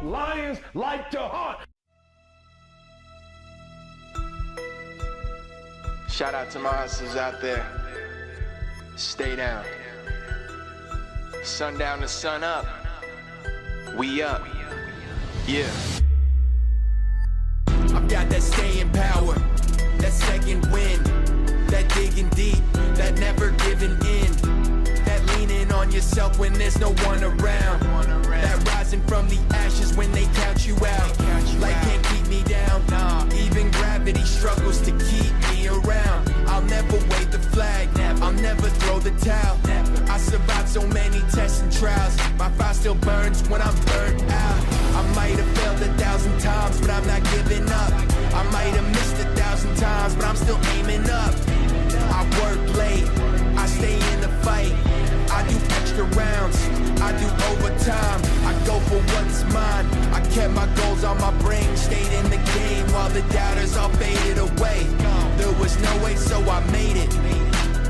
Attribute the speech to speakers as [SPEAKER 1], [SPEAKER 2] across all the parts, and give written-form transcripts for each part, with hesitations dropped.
[SPEAKER 1] Real lions like to hunt.
[SPEAKER 2] Shout out to my hustlers out there. Stay down. Sun down to sun up. We up. Yeah. I've got that staying power, that second wind, that digging deep, that never giving in, that leaning on yourself when there's no one around, that rising from the ashes when they count you out. Life can't keep me down, even gravity struggles to keep me around. I'll never wave the flag, I'll never throw the towel. I survived so many tests and trials, my fire still burns when I'm burnt out. I might have failed 1,000 times, but I'm not giving up. I might have missed 1,000 times, but I'm still aiming up. I work late, I stay in the fight, I do extra rounds, I do overtime, I go for what's mine. I kept my goals on my brain, stayed in the game while the doubters all faded away. There was no way, so I made it.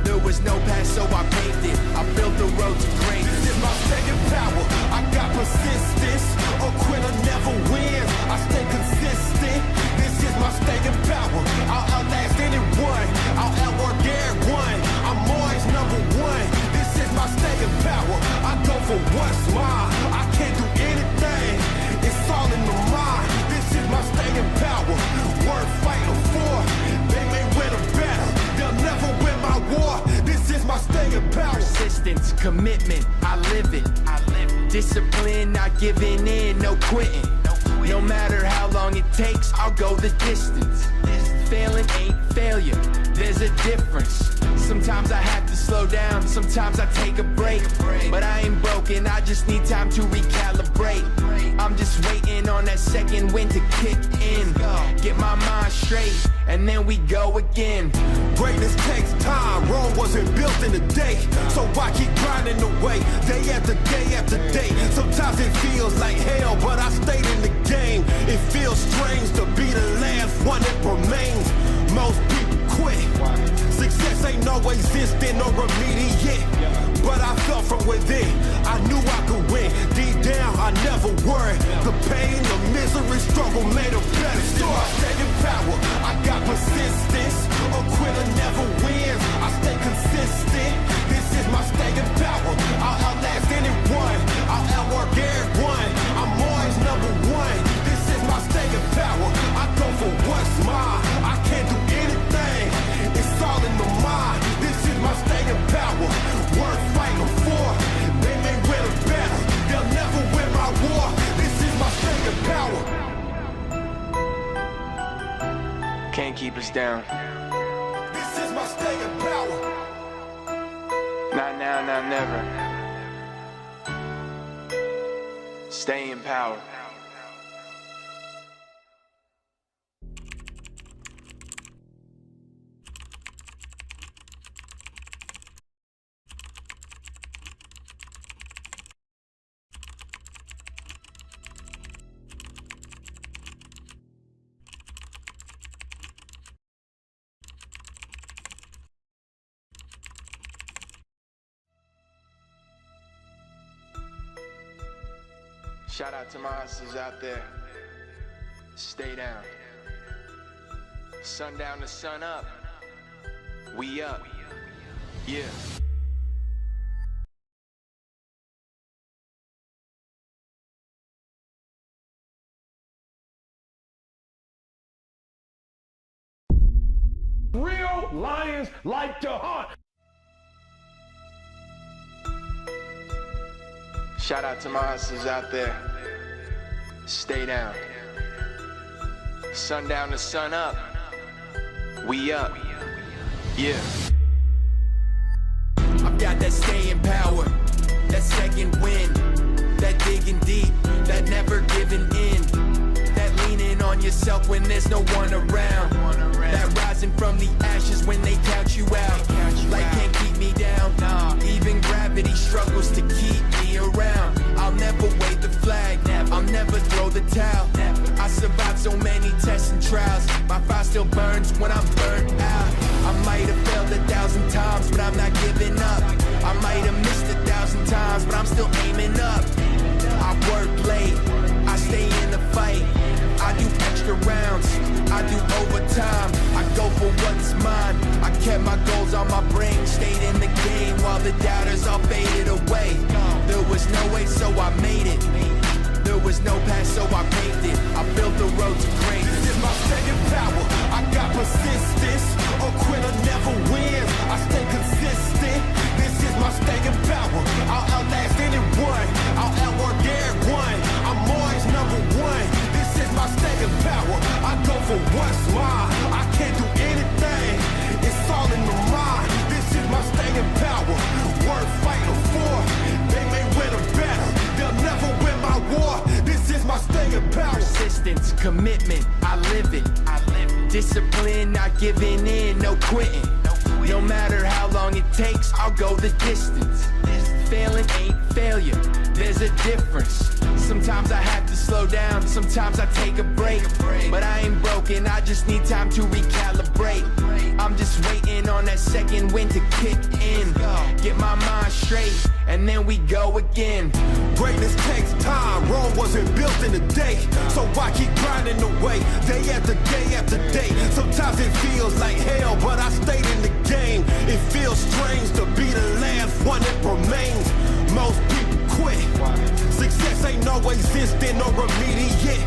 [SPEAKER 2] There was no path, so I paved it. I built the road to greatness.
[SPEAKER 3] This is my staying power. I got persistence. A quitter never wins. I stay consistent. This is my staying power. I'll outlast anyone. I'll outwork everyone. I'm always number one. This is my staying power. I go for what's mine. I can't do anything. It's all in the mind. This is my staying power. Worth fighting for. They may win a battle. They'll never win my war. This is my staying power.
[SPEAKER 2] Persistence, commitment, I live it. Discipline, not giving in, no quitting. No matter how long it takes, I'll go the distance. Failing ain't failure, there's a difference. Sometimes I have to slow down, sometimes I take a break. But I ain't broken, I just need time to recalibrate. I'm just waiting on that second wind to kick in. Get my mind straight, and then we go again.
[SPEAKER 3] Greatness takes time, Rome wasn't built in a day. So I keep grinding away, day after day after day. Sometimes it feels like hell, but I stayed in the game. It feels strange to be the last one that remains. Most people quit. Success ain't always instant or immediate, but I felt from within, I knew I could win. Deep down, I never worried. The pain, the misery, struggle made a better story. I stay in power, I got persistence. A quitter never wins, I stay consistent. This is my staying power. I'll outlast anyone, I'll outwork everyone. I'm always number one. This is my staying power. I go for what's mine. I can't do anything. It's all in the mind. This is my staying power. Worth fighting for. They may win a battle. They'll never win my war. This is my staying power.
[SPEAKER 2] Can't keep us down.
[SPEAKER 3] This is my staying power.
[SPEAKER 2] Not now, not never. Stay in power. Shout out to my hustlers out there. Stay down. Sun down to sun up. We up. Yeah.
[SPEAKER 1] Real lions like to hunt.
[SPEAKER 2] Shout out to my hustlers out there. Stay down. Sun down to sun up. We up. Yeah. I've got that staying power, that second wind, that digging deep, that never giving in, that leaning on yourself when there's no one around, that rising from the ashes when they count you out. Life can't keep me down, even gravity struggles to keep me around. I'll never wave the flag, I'll never throw the towel. I survived so many tests and trials, my fire still burns when I'm burnt out. I might have failed 1,000 times, but I'm not giving up. I might have missed 1,000 times, but I'm still aiming up. I work late, I stay fight. I do extra rounds, I do overtime. I go for what's mine. I kept my goals on my brain, stayed in the game while the doubters all faded away. There was no way, so I made it. There was no past, so I paved it. I built the road to greatness.
[SPEAKER 3] This is my staying power. I got persistence. A quitter never wins. I stay consistent. This is my staying power. I'll outlast anyone. I'll outwork everyone. I'm always number one. This is my staying power. I go for what's mine. I can't do anything. It's all in the mind. This is my staying power. Worth fighting for. They may win a battle. They'll never win my war. This is my staying power.
[SPEAKER 2] Persistence, commitment, I live it. Discipline, not giving in, no quitting. No matter how long it takes, I'll go the distance. Failing ain't failure, there's a difference. Sometimes I have to slow down, sometimes I take a break. But I ain't broken, I just need time to recalibrate. I'm just waiting on that second wind to kick in. Get my mind straight, and then we go again.
[SPEAKER 3] Greatness takes time, Rome wasn't built in a day. So I keep grinding away, day after day after day. Sometimes it feels like hell, but I stayed in the game. It feels strange to be the last one that remains. Most people quit. Success ain't always instant or immediate.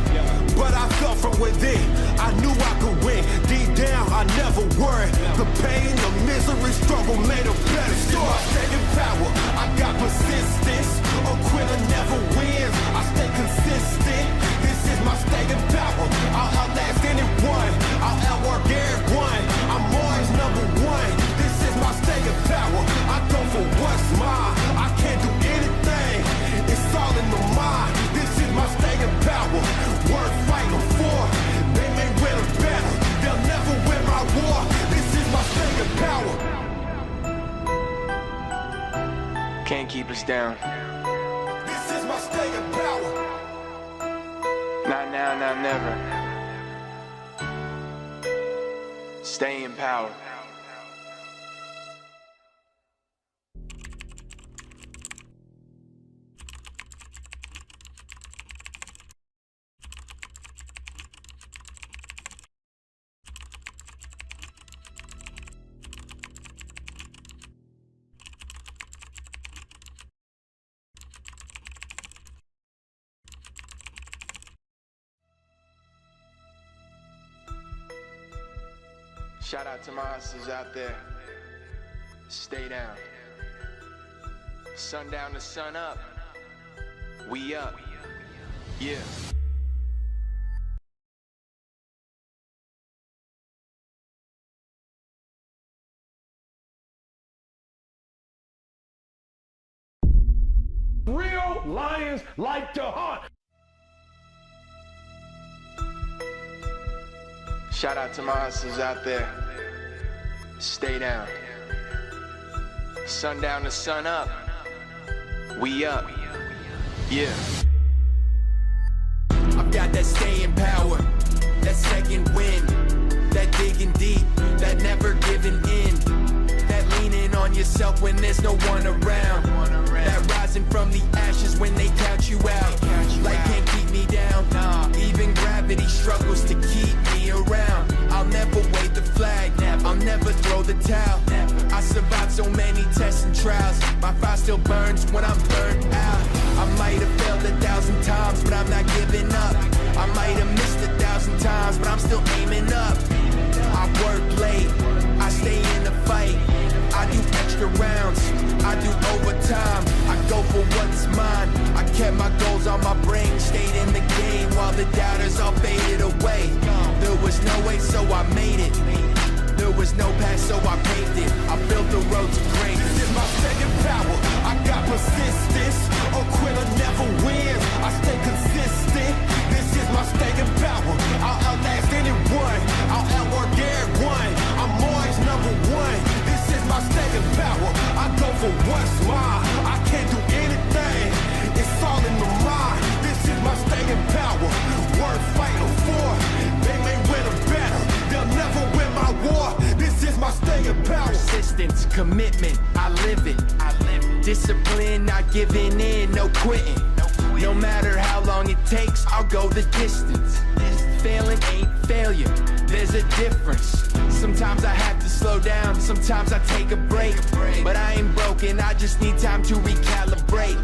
[SPEAKER 3] But I felt from within, I knew I could win. Deep down, I never worried. The pain, the misery, struggle made a better. So I stay in power, I got persistence. A quitter never wins, I stay consistent. This is my staying power. I'll outlast anyone, I'll outwork everyone. I'm always number one. This is my staying power. I go for what's mine. I can't do anything. It's all in the mind. This is my staying power. Worth fighting for. They may win a battle. They'll never win my war. This is my staying power.
[SPEAKER 2] Can't keep us down.
[SPEAKER 3] This is my staying power.
[SPEAKER 2] Not now, not never. Stay in power. Shout out to my hustlers out there. Stay down. Sun down to sun up. We up. Yeah.
[SPEAKER 1] Real lions like to hunt.
[SPEAKER 2] Shout out to my hustlers out there. Stay down. Sun down to sun up. We up. Yeah. I've got that staying power, that second wind, that digging deep, that never giving in, that leaning on yourself when there's no one around, that rising from the ashes when they count you out. Life can't keep me down. Even gravity struggles to keep me around. I'll never wave the flag, I'll never throw the towel. I survived so many tests and trials. My fire still burns when I'm burnt out. I might have failed 1,000 times, but I'm not giving up. I might have missed 1,000 times, but I'm still aiming up. I work late, I stay in the fight. I do extra rounds, I do overtime. I go for what's mine. I kept my goals on my brain, stayed in the game while the doubters all faded away. There was no way, so I made it. There was no past, so I paved it. I built the road to greatness.
[SPEAKER 3] This is my staying power. I got persistence. A quitter never wins. I stay consistent. This is my staying power. I'll outlast anyone. I'll outwork everyone. I'm always number one. This is my staying power. I go for what's mine. I can't do anything. It's all in the mind. This is my staying power. Worth fighting for. They may win a battle. They'll never win my war. This is my staying power.
[SPEAKER 2] Persistence, commitment, I live it. Discipline, not giving in, no quitting. No matter how long it takes, I'll go the distance. Failing ain't failure, there's a difference. Sometimes I have to slow down, sometimes I take a break. But I ain't broken, I just need time to recalibrate.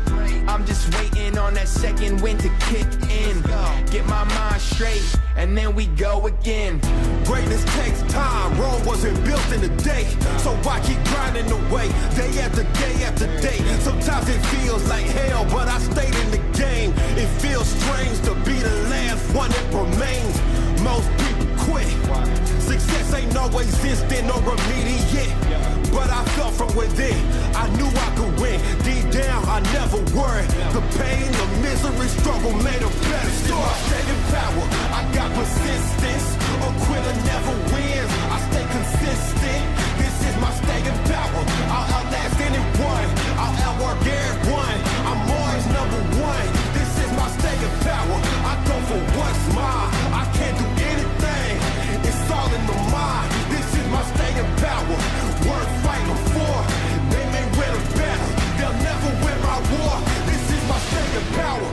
[SPEAKER 2] I'm just waiting on that second wind to kick in. Get my mind straight, and then we go again.
[SPEAKER 3] Greatness takes time, Rome wasn't built in a day. So I keep grinding away, day after day after day. Sometimes it feels like hell, but I stayed in the game. It feels strange to be the last one that remains. Most people quit. Success ain't always instant or immediate, but I felt from within, I knew I could win. Deep down, I never worried. The pain, the misery, struggle made a better. So I stayed in power, I got persistence. A quitter never wins, I stay consistent. This is my staying power, I'll outlast anyone, I'll outwork everyone. I'm always number one, this is my staying power. I go for what's mine, I can't do anything, it's all in the mind. This is my staying power, worth fighting for. They may win a battle, they'll never win my war. This is my staying power.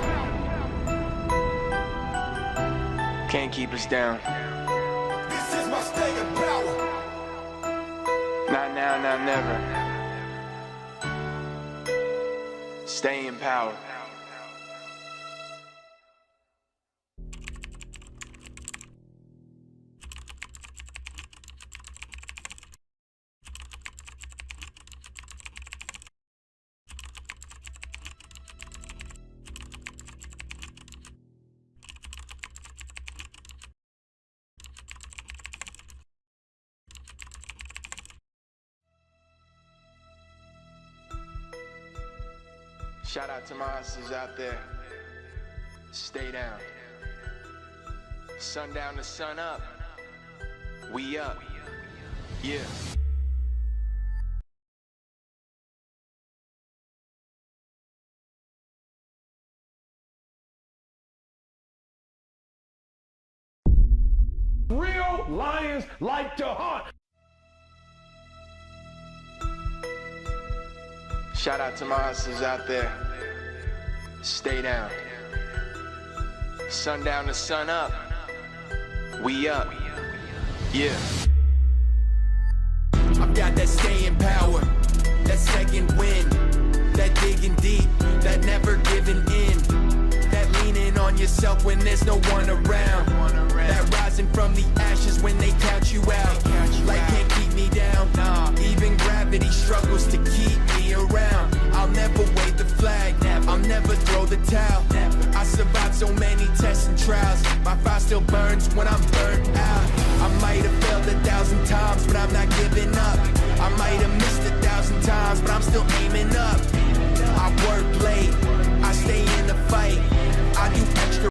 [SPEAKER 2] Can't keep us down.
[SPEAKER 3] This is my staying power.
[SPEAKER 2] Not now, not never. Stay in power. Shout out to my hustlers out there. Stay down. Sun down to sun up. We up. Yeah.
[SPEAKER 1] Real lions like to hunt.
[SPEAKER 2] Shout out to my hustlers out there. Stay down. Sun down to sun up. We up. Yeah. I've got that staying power, that second wind, that digging deep, that never giving in, that leaning on yourself when there's no one around, that rising from the ashes when they count you out. Life can't keep me down, even gravity struggles to keep me around. I'll never wave the flag, I'll never throw the towel. I survived so many tests and trials, my fire still burns when I'm burnt out. I might have failed 1,000 times, but I'm not giving up. I might have missed 1,000 times, but I'm still aiming